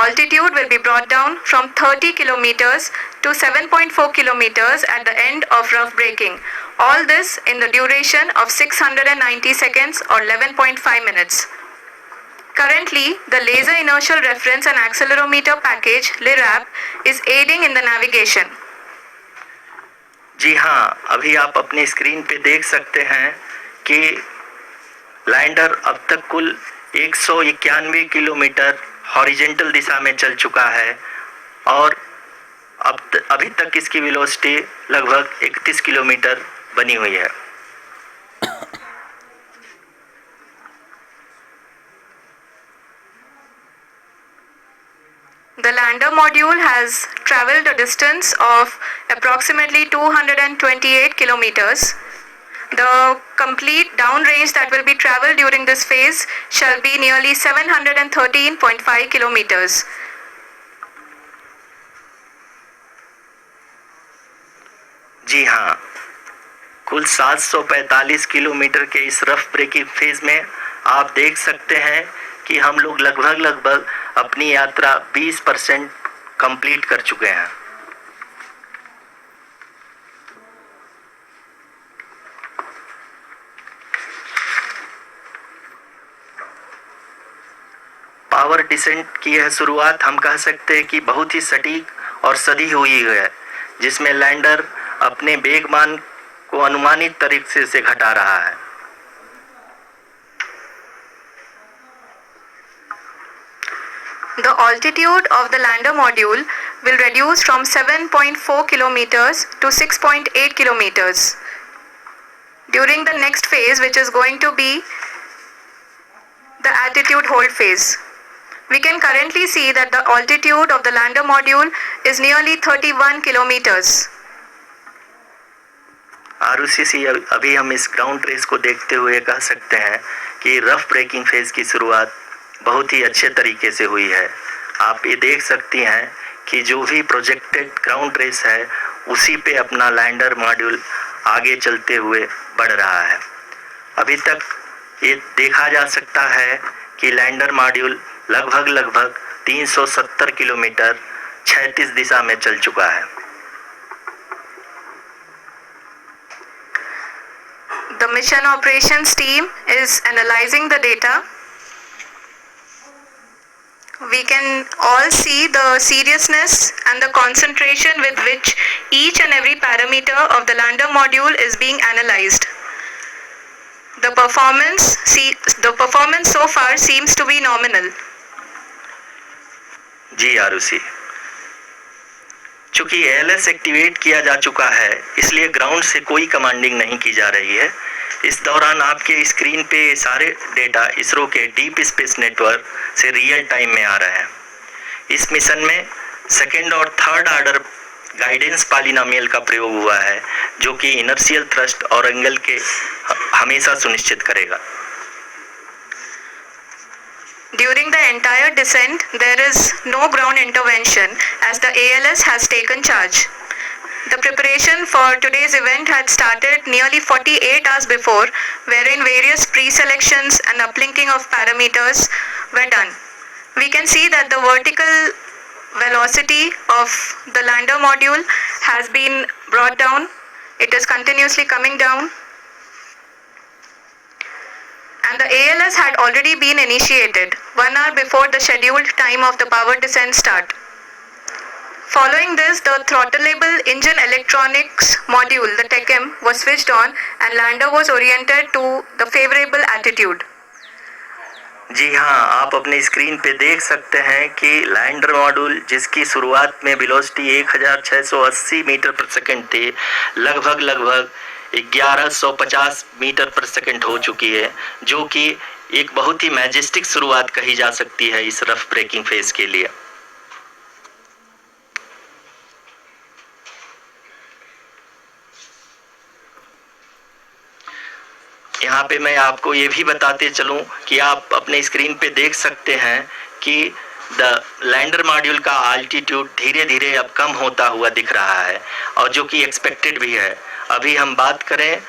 altitude will be brought down from 30 kilometers to 7.4 kilometers at the end of rough braking. All this in the duration of 690 seconds or 11.5 minutes. Currently, the Laser Inertial Reference and Accelerometer package (LIRAP) is aiding in the navigation. जी हाँ, अभी आप अपनी screen पे देख सकते हैं कि lander अब तक कुल 191 किलोमीटर हॉरिजेंटल दिशा में चल चुका है और अभी तक इसकी वेलोसिटी लगभग 31 किलोमीटर बनी हुई है। The lander module has traveled a distance of approximately 228 kilometers. The complete downrange that will be traveled during this phase shall be nearly 713.5 kilometers. जी हाँ, कुल 745 किलोमीटर के इस रफ ब्रेकिंग फेज में आप देख सकते हैं कि हम लोग लगभग अपनी यात्रा 20% कंप्लीट कर चुके हैं। पावर डिसेंट की यह शुरुआत हम कह सकते हैं कि बहुत ही सटीक और सधी हुई है, जिसमें लैंडर अपने वेगमान को अनुमानित तरीके से घटा रहा है। The altitude of the lander module will reduce from 7.4 kilometers to 6.8 kilometers during the next phase, which is going to be the altitude hold phase. We can currently see that the altitude of the lander module is nearly 31 kilometers. Arushi, अभी हम इस ground race को देखते हुए कह सकते हैं कि रफ ब्रेकिंग फेज की शुरुआत बहुत ही अच्छे तरीके से हुई है। आप ये देख सकती हैं कि जो भी प्रोजेक्टेड ग्राउंड रेस है उसी पे अपना लैंडर मॉड्यूल आगे चलते हुए बढ़ रहा है। अभी तक ये देखा जा सकता है कि लैंडर मॉड्यूल लगभग 370 किलोमीटर 36 दिशा में चल चुका है। The mission operations team is analyzing the data. We can all see the seriousness and the concentration with which each and every parameter of the lander module is being analyzed. The performance so far seems to be nominal. जी आरुषि, चूंकि ALS activate किया जा चुका है इसलिए ground से कोई commanding नहीं की जा रही है। इस दौरान आपके स्क्रीन पे सारे डेटा इसरो के डीप स्पेस नेटवर्क से रियल टाइम में आ रहे हैं। इस मिशन में सेकेंड और थर्ड ऑर्डर गाइडेंस पॉलिनोमियल का प्रयोग हुआ है, जो कि इनर्शियल थ्रस्ट और एंगल के हमेशा सुनिश्चित करेगा। During the entire descent, there is no ground intervention as the ALS has taken charge. The preparation for today's event had started nearly 48 hours before, wherein various pre-selections and uplinking of parameters were done. We can see that the vertical velocity of the lander module has been brought down. It is continuously coming down. And the ALS had already been initiated 1 hour before the scheduled time of the power descent start. Following this, the throttleable engine electronics module, the TECM, was switched on and lander was oriented to the favorable altitude. जी हाँ, आप अपने screen पे देख सकते हैं कि lander module जिसकी शुरुआत में वेलोसिटी 1680 मीटर पर सेकंड थी, लगभग 1150 मीटर पर सेकंड हो चुकी है, जो कि एक बहुत ही मैजेस्टिक शुरुआत कही जा सकती है इस रफ ब्रेकिंग फेज के लिए। यहाँ पे मैं आपको ये भी बताते चलूं कि आप अपने स्क्रीन पे देख सकते हैं कि द लैंडर मॉड्यूल का अल्टीट्यूड धीरे धीरे अब कम होता हुआ दिख रहा है, और जो कि एक्सपेक्टेड भी है। अभी हम बात करें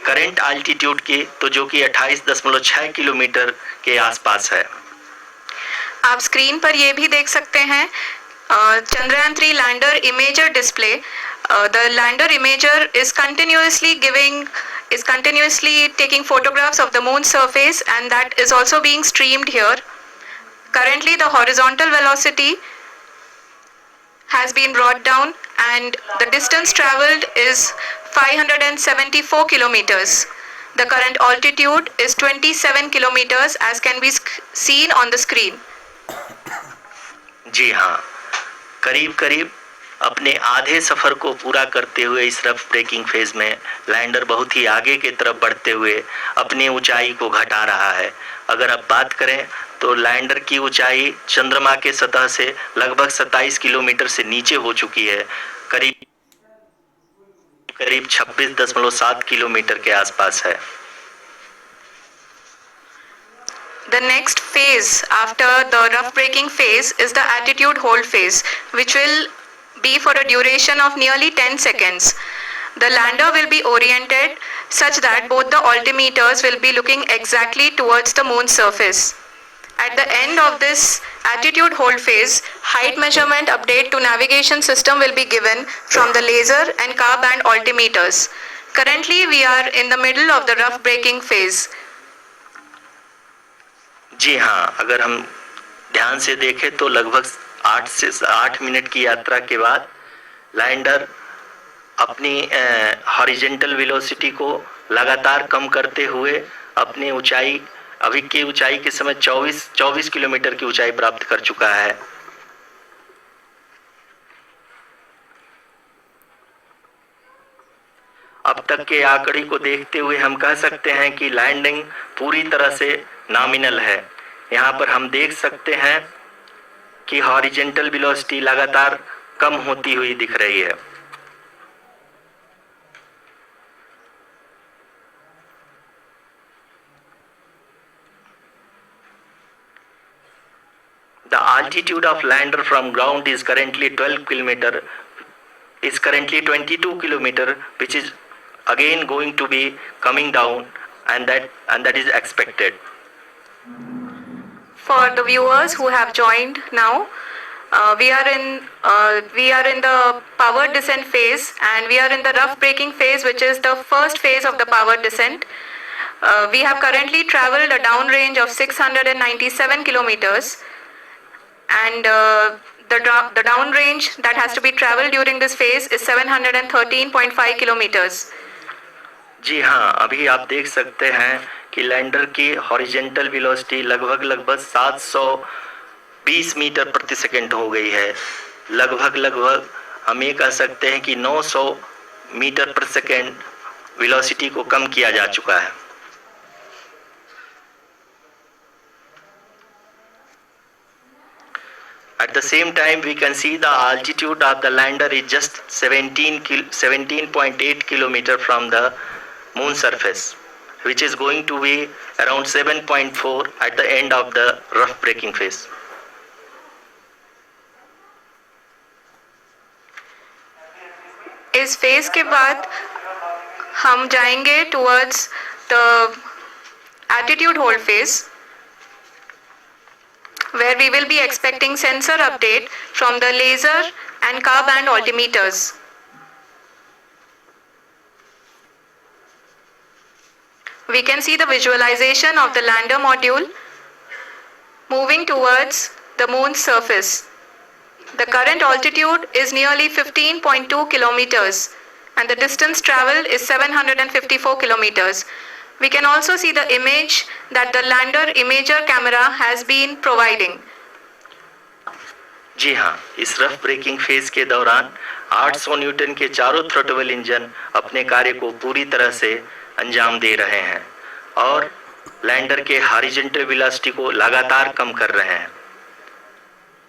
करंट अल्टीट्यूड की, तो जो कि 28.6 किलोमीटर के आसपास है। आप स्क्रीन पर ये भी देख सकते हैं Chandrayaan 3 lander imager display. The lander imager is continuously taking photographs of the moon's surface, and that is also being streamed here. Currently the horizontal velocity has been brought down and the distance traveled is 574 kilometers. The current altitude is 27 kilometers as can be seen on the screen. जी हाँ, करीब करीब अपने आधे सफर को पूरा करते हुए इस रफ ब्रेकिंग फेज में लैंडर बहुत ही आगे की तरफ बढ़ते हुए अपनी ऊंचाई को घटा रहा है। अगर आप बात करें तो लैंडर की ऊंचाई चंद्रमा के सतह से लगभग 27 किलोमीटर से नीचे हो चुकी है, करीब 26.7 किलोमीटर के आसपास है। The next phase after the rough braking phase is the attitude hold phase, which will be for a duration of nearly 10 seconds. The lander will be oriented such that both the altimeters will be looking exactly towards the moon's surface. At the end of this attitude hold phase, height measurement update to navigation system will be given from the laser and car band altimeters. Currently we are in the middle of the rough braking phase. जी हाँ, अगर हम ध्यान से देखें तो लगभग 8 minute की यात्रा के बाद लैंडर अपनी हॉरिजॉन्टल वेलोसिटी को लगातार कम करते हुए अपनी ऊंचाई अभी की ऊंचाई के समय 24 किलोमीटर की ऊंचाई प्राप्त कर चुका है। अब तक के आंकड़े को देखते हुए हम कह सकते हैं कि लैंडिंग पूरी तरह से नॉमिनल है। यहाँ पर हम देख सकते हैं कि हॉरिजॉन्टल वेलोसिटी लगातार कम होती हुई दिख रही है। The altitude of lander from ground is currently 22 kilometer, which is again going to be coming down, and that is expected. For the viewers who have joined now, we are in the power descent phase, and we are in the rough braking phase, which is the first phase of the power descent. We have currently traveled a downrange of 697 kilometers, and the downrange that has to be traveled during this phase is 713.5 kilometers. जी हाँ, अभी आप देख सकते हैं कि lander की horizontal velocity लगभग 720 metre प्रति सेकंड हो गई है। लगभग हम ये कह सकते हैं कि 900 मीटर प्रति सेकंड वेलोसिटी को कम किया जा चुका है। At the same time, we can see the altitude of the lander is just 17.8 kilometer from the moon surface, which is going to be around 7.4 at the end of the rough braking phase. इस phase के बाद हम जाएंगे towards the attitude hold phase, where we will be expecting sensor update from the laser and car band altimeters. We can see the visualization of the lander module moving towards the moon's surface. The current altitude is nearly 15.2 kilometers and the distance traveled is 754 kilometers. We can also see the image that the lander imager camera has been providing. जी हाँ, इस rough breaking phase के दौरान 800 Newton के चारों throttle engine अपने कार्य को पूरी तरह से अंजाम दे रहे हैं और लैंडर के हॉरिजॉन्टल वेलोसिटी को लगातार कम कर रहे हैं।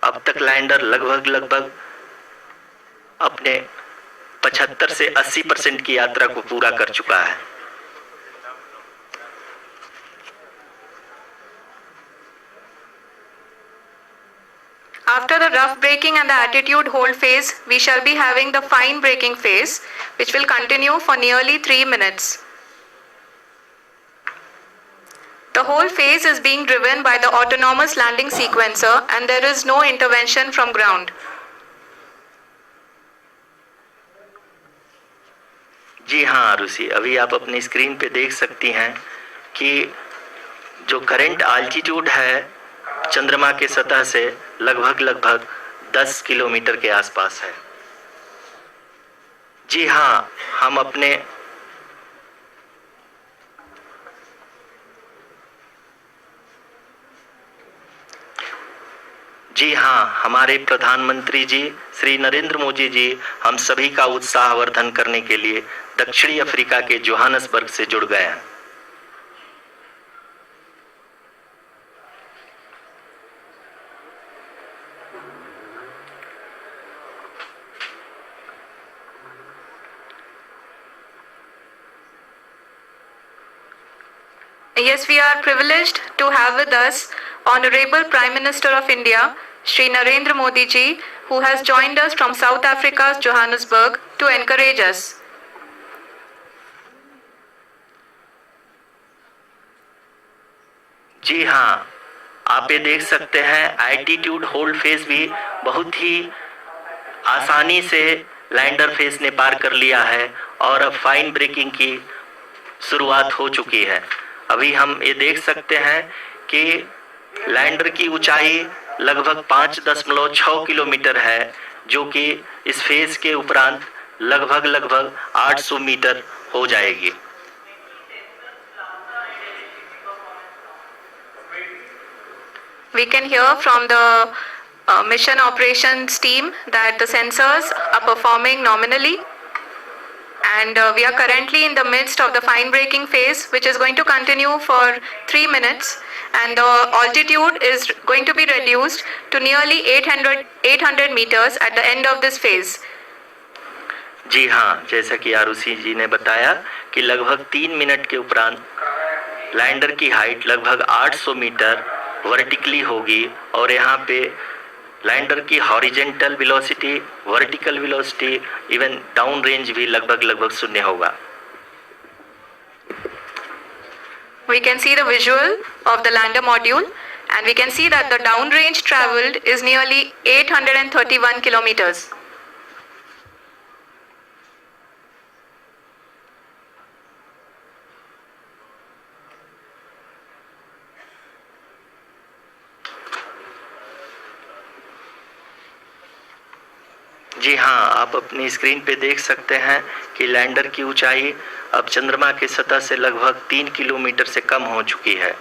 अब तक लैंडर लगभग अपने 75 से 80% की यात्रा को पूरा कर चुका है। After the rough braking and the attitude hold phase, we shall be having the fine braking phase, which will continue for nearly 3 minutes. The whole phase is being driven by the autonomous landing sequencer and there is no intervention from ground. जी हाँ आरुषि, अभी आप अपनी screen पे देख सकती हैं कि जो करंट आल्टीट्यूड है चंद्रमा के सतह से लगभग 10 किलोमीटर के आसपास है। जी हाँ, हमारे प्रधानमंत्री जी श्री नरेंद्र मोदी जी हम सभी का उत्साहवर्धन करने के लिए दक्षिणी अफ्रीका के जोहान्सबर्ग से जुड़ गए हैं। Yes, we are privileged to have with us Honorable Prime Minister of India, Shri Narendra Modi ji, who has joined us from South Africa's Johannesburg to encourage us. जी हाँ, आप ये देख सकते हैं एल्टीट्यूड होल्ड फेज भी बहुत ही आसानी से लैंडर फेज ने पार कर लिया है और अब फाइन ब्रेकिंग की शुरुआत हो चुकी है। अभी हम ये देख सकते हैं कि लैंडर की ऊंचाई लगभग 5.6 किलोमीटर है, जो कि इस फेज के उपरांत लगभग 800 मीटर हो जाएगी। We can hear from the mission operations team that the sensors are performing nominally, and we are currently in the midst of the fine braking phase, which is going to continue for 3 minutes, and the altitude is going to be reduced to nearly 800 meters at the end of this phase. जी हाँ, जैसा कि आरुषि जी ने बताया कि लगभग 3 minute के उपरांत lander की हाइट लगभग 800 मीटर वर्टिकली होगी और यहाँ पे लैंडर की horizontal velocity, vertical velocity, even down range भी लगभग शून्य होगा। We can see the visual of the lander module and we can see that the down range traveled is nearly 831 kilometers. जी हाँ, आप अपनी स्क्रीन पे देख सकते हैं कि लैंडर की ऊंचाई अब चंद्रमा की सतह से लगभग 3 किलोमीटर से कम हो चुकी है।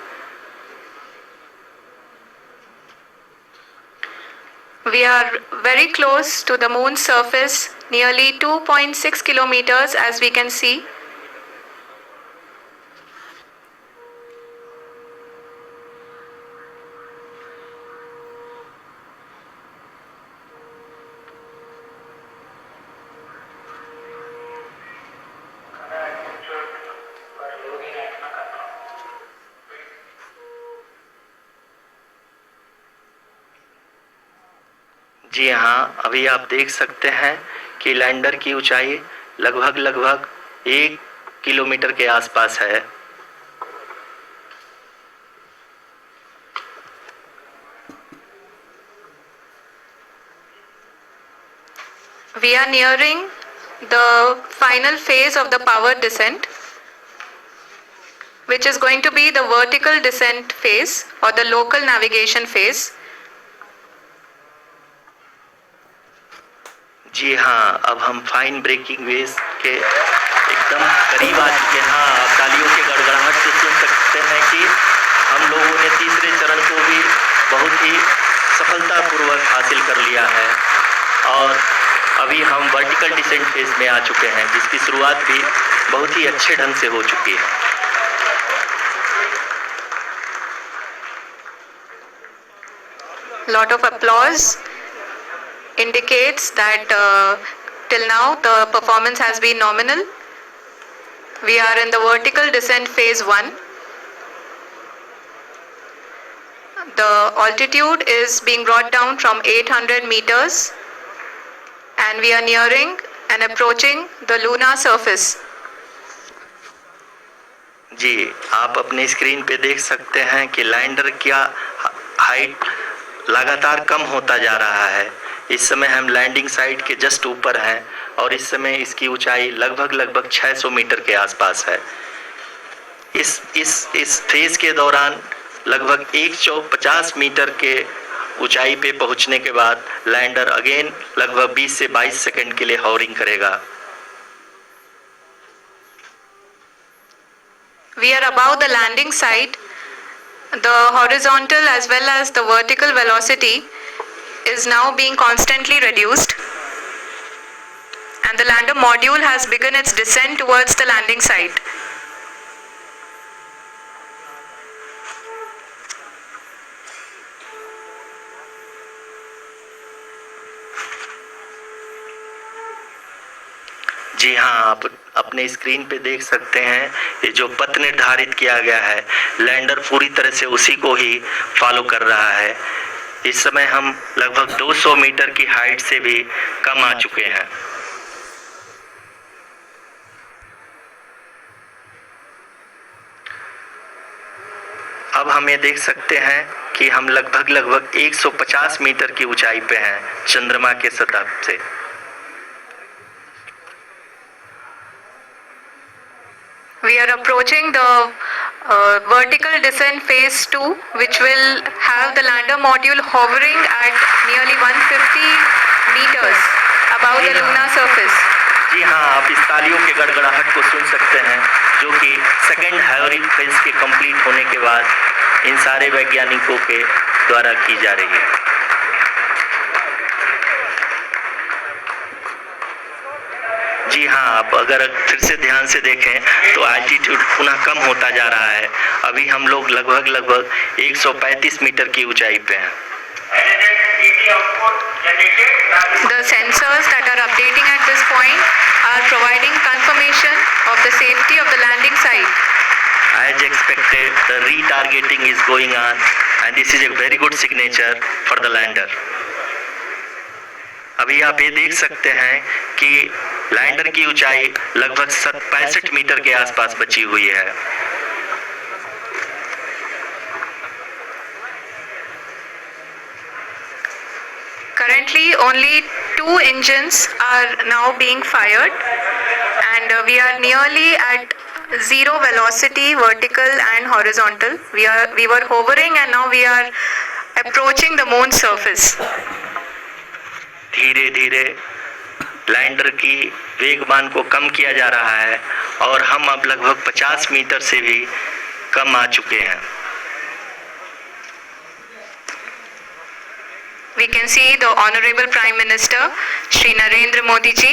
We are very close to the moon's surface, nearly 2.6 kilometers as we can see. जी हाँ, अभी आप देख सकते हैं कि लैंडर की ऊंचाई लगभग 1 किलोमीटर के आसपास है। We are nearing the final phase of the power descent, which is going to be the vertical descent phase or the local navigation phase. जी हाँ, अब हम फाइन ब्रेकिंग वेव के एकदम करीब आ चुके हैं। हाँ, आप तालियों के गड़गड़ाहट से सुन सकते हैं कि हम लोगों ने तीसरे चरण को भी बहुत ही सफलतापूर्वक हासिल कर लिया है और अभी हम वर्टिकल डिसेंट फेज में आ चुके हैं, जिसकी शुरुआत भी बहुत ही अच्छे ढंग से हो चुकी है। Lot of applause indicates that till now the performance has been nominal. We are in the vertical descent phase 1. The altitude is being brought down from 800 meters and we are nearing and approaching the lunar surface. जी, आप अपनी screen पे देख सकते हैं कि lander का height लगातार कम होता जा रहा है। इस समय हम लैंडिंग साइट के जस्ट ऊपर हैं और इस समय इसकी ऊंचाई लगभग 600 मीटर के आसपास है। इस फेज के दौरान लगभग 150 मीटर के ऊंचाई पे पहुंचने के बाद लैंडर अगेन लगभग 20 से 22 सेकंड के लिए हॉवरिंग करेगा। We are above the landing site. The horizontal as well as the vertical velocity is now being constantly reduced, and the lander module has begun its descent towards the landing site. जी हाँ, आप अपने screen पे देख सकते हैं ये जो पथ निर्धारित किया गया है, लैंडर पूरी तरह से उसी को ही फॉलो कर रहा है। इस समय हम लगभग 200 मीटर की हाइट से भी कम आ चुके हैं। अब हम ये देख सकते हैं कि हम लगभग 150 मीटर की ऊंचाई पे हैं चंद्रमा के सतह से। We are approaching the vertical descent phase 2, which will have the lander module hovering at nearly 150 meters above the lunar surface. जी हाँ, आप इस तालियों के गड़गड़ाहट को सुन सकते हैं जो कि सेकेंड हॉवरिंग फेज के कंप्लीट होने के बाद इन सारे वैज्ञानिकों के द्वारा की जा रही है। जी हाँ, आप अगर फिर से ध्यान से देखें तो एल्टीट्यूड पुनः कम होता जा रहा है। अभी हम लोग लगभग 135 मीटर की ऊंचाई पे हैं। The sensors that are updating at this point are providing confirmation of the safety of the landing site. As expected, the retargeting is going on and this is a very good signature for the lander. अभी आप ये देख सकते हैं कि lander की ऊंचाई लगभग 65 मीटर के आसपास बची हुई है। Currently, only 2 engines are now being fired, and we are nearly at zero velocity, vertical and horizontal. We were hovering, and now we are approaching the moon's surface. धीरे धीरे लैंडर की वेगमान को कम किया जा रहा है और हम अब लगभग 50 मीटर से भी कम आ चुके हैं। We can see the Honorable Prime Minister, Shri Narendra Modi ji,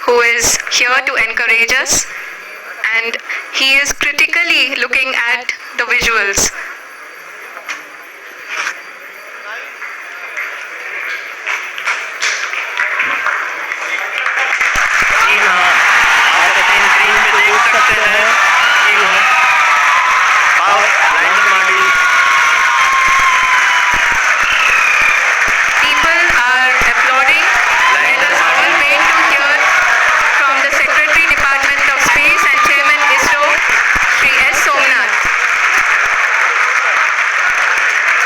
who is here to encourage us, and he is critically looking at the visuals. जी हाँ, आप अपनी स्क्रीन पे देख सकते हैं कि lander module People are applauding. Let us all wait to hear from the Secretary Department of Space and Chairman ISRO, Shri S. Somnath.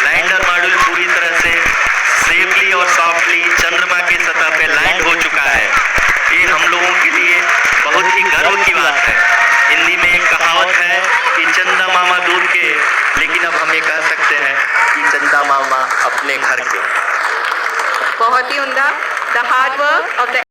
Lander module पूरी तरह से सेफली और सॉफ्टली चंद्रमा की सतह पे लैंड हो चुका है। ये हम लोगों के लिए बहुत ही गर्व की बात है। हिंदी में एक कहावत है कि चंदा मामा दूर के, लेकिन अब हम ये कह सकते हैं कि चंदा मामा अपने घर के। बहुत ही उम्दा. The hard work of the